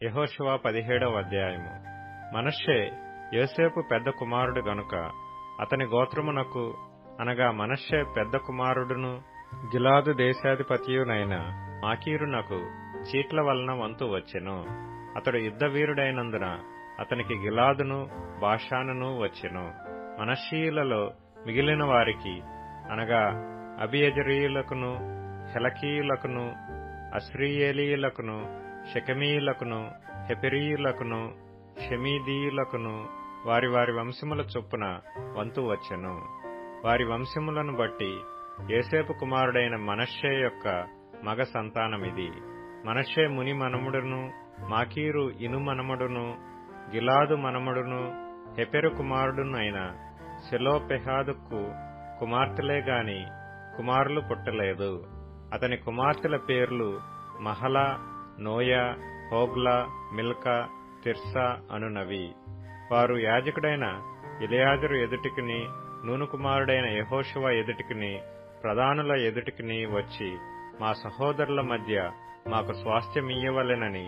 యెహోషువ 17వ అధ్యాయము. మనష్షే యోసేపు పెద్ద కుమారుడు గనుక అతని గోత్రమునకు అనగా మనష్షే పెద్ద కుమారుడును గిలాదు దేశాధిపతియునైన మాకీరునకు చీట్ల వలన వంతు వచ్చెను. అతడు యుద్ధవీరుడైనందున అతనికి గిలాదును బాషానును వచ్చెను. మనష్షీయులలో మిగిలిన వారికి అనగా అబియజరీయులకును హెలకీయులకును అస్రీయేలీయులకును షెకెమీయులకును హెపెరీయులకును షెమీదీయులకును వారి వారి వంశముల చొప్పున వంతు వచ్చెను. వారి వంశములను బట్టి యోసేపు కుమారుడైన మనష్షే యొక్క మగ సంతానమిది. మనష్షే ముని మనముడును మాకీరు ఇను మనముడును గిలాదు మనముడును హెపెరు కుమారుడునైన సెలోపెహాదుకు కుమార్తెలే గాని కుమారులు పుట్టలేదు. అతని కుమార్తెల పేర్లు Mahlah, Noah, Hoglah, Milcah, Tirzah అనునవి. వారు యాజకుడైన ఎలియాజరు ఎదుటికిని నూను కుమారుడైన యెహోషువ ఎదుటికిని ప్రధానుల ఎదుటికిని వచ్చి మా సహోదరుల మధ్య మాకు స్వాస్థ్యమియ్యవలెనని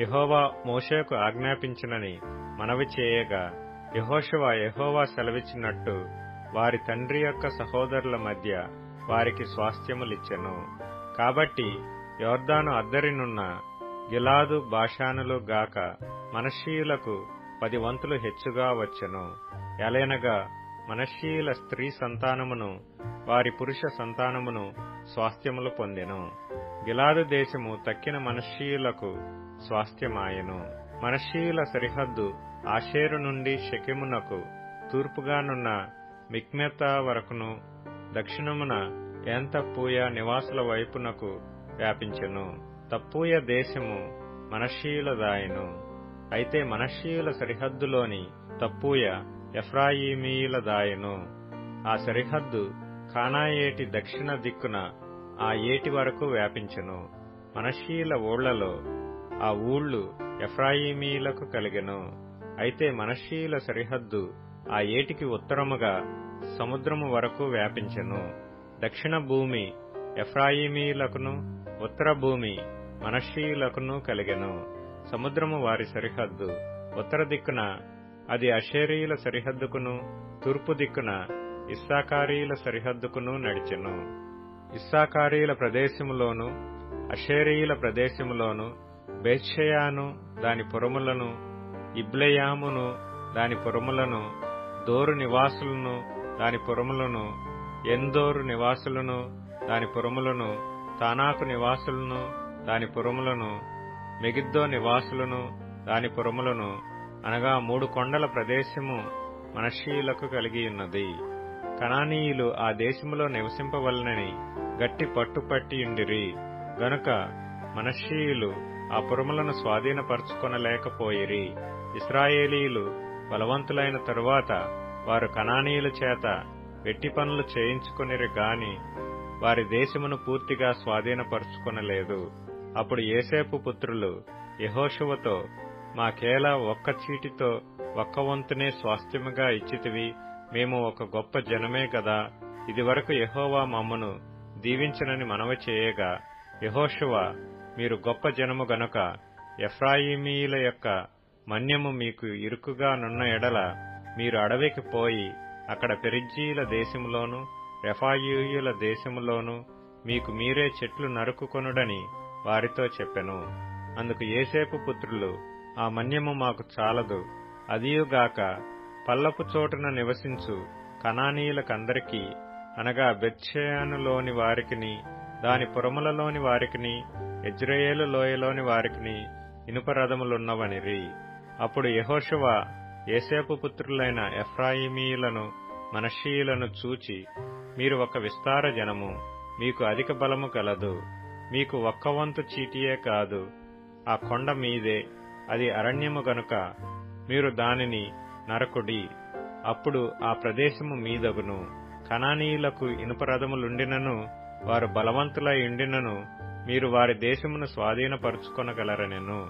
యెహోవా మోషేకు ఆజ్ఞాపించినని మనవి చేయగా యెహోవా సెలవిచ్చినట్టు వారి తండ్రి యొక్క సహోదరుల మధ్య వారికి స్వాస్థ్యములిచ్చెను. కాబట్టి యొర్దాను అద్దరినున్న గిలాదు బాషానులు గాక మనష్షీయులకు 10 వంతులు హెచ్చుగా వచ్చెను. ఎలయనగా మనష్షీయుల స్త్రీ సంతానమును వారి పురుష సంతానమును స్వాస్థ్యములు పొందెను. గిలాదు దేశము తక్కిన మనష్షీయులకు స్వాస్థ్యమాయెను. మనష్షీయుల సరిహద్దు ఆషేరు నుండి షెకెమునకు తూర్పుగానున్న మిక్మెతా వరకును దక్షిణమున ఏన్ తప్పూయ నివాసుల వైపునకు వ్యాపించెను. తప్పూయ దేశము మనష్షీయులదాయెను. అయితే మనష్షీయుల సరిహద్దులోని తప్పూయ ఎఫ్రాయిమీయులదాయెను. ఆ సరిహద్దు కానాయేటి దక్షిణ దిక్కున ఆ ఏటి వరకు వ్యాపించెను. మనష్షీయుల ఊళ్లలో ఆ ఊళ్లు ఎఫ్రాయిమీయులకు కలిగెను. అయితే మనష్షీయుల సరిహద్దు ఆ ఏటికి ఉత్తరముగా సముద్రము వరకు వ్యాపించెను. దక్షిణ భూమి ఎఫ్రాయిమీయులకును ఉత్తర భూమి మనష్షీయులకును కలిగెను. సముద్రము వారి సరిహద్దు. ఉత్తర దిక్కున అది అషేరీయుల సరిహద్దుకును తూర్పు దిక్కున ఇస్సాకారీయుల సరిహద్దుకును నడిచెను. ఇస్సాకారీయుల ప్రదేశములోను అషేరీయుల ప్రదేశములోను బేత్షెయాను దాని పురములను ఇబ్లెయామును దాని పురములను దోరు నివాసులను దాని పురములను ఎందోరు నివాసులను దాని పురములను తానాకు నివాసులను దాని పురములను మెగిద్దో నివాసులను దాని పురములను అనగా 3 కొండల ప్రదేశము మనష్షీయులకు కలిగియున్నది. కనానీయులు ఆ దేశములో నివసింపవలనని గట్టి పట్టుపట్టియుండిరి గనుక మనష్షీయులు ఆ పురములను స్వాధీనపరచుకొనలేకపోయిరి. ఇశ్రాయేలీయులు బలవంతులైన తరువాత వారు కనానీయుల చేత వెట్టి పనులు చేయించుకొనిరి గాని వారి దేశమును పూర్తిగా స్వాధీనపరచుకొనలేదు. అప్పుడు యోసేపు పుత్రులు యెహోషువతో, మాకేలా ఒక్క చీటితో ఒక్క వంతునే స్వాస్థ్యముగా ఇచ్చితివి, మేము ఒక గొప్ప జనమే గదా, ఇదివరకు యెహోవా మమ్మను దీవించనని మనవి చేయగా యెహోషువ, మీరు గొప్ప జనము గనుక ఎఫ్రాయిమీయుల యొక్క మన్యము మీకు ఇరుకుగా నున్న ఎడల మీరు అడవికి పోయి అక్కడ పెరిజ్జీయుల దేశములోను రెఫాయీయుల దేశములోను మీకు మీరే చెట్లు నరుకుకొనుడని వారితో చెప్పెను. అందుకు యోసేపు పుత్రులు, ఆ మన్యము మాకు చాలదు, అదియుగాక పల్లపు చోటున నివసించు కనానీయులకందరికీ అనగా బెత్షెయానులోని వారికిని దాని పురములలోని వారికిని యెజ్రెయేలు లోయలోని వారికిని ఇనుప రథములున్నవనిరి. అప్పుడు యెహోషువ యోసేపు పుత్రులైన ఎఫ్రాయిమీయులను మనష్షీయులను చూచి, మీరు ఒక విస్తార జనము, మీకు అధిక బలము కలదు, మీకు ఒక్క వంతు చీటియే కాదు, ఆ కొండ మీదే, అది అరణ్యము గనుక మీరు దానిని నరకుడి, అప్పుడు ఆ ప్రదేశము మీదగును. కనానీయులకు ఇనుప రథములుండినను వారు బలవంతులై ఉండినను మీరు వారి దేశమును స్వాధీనపరుచుకొనగలరనెను.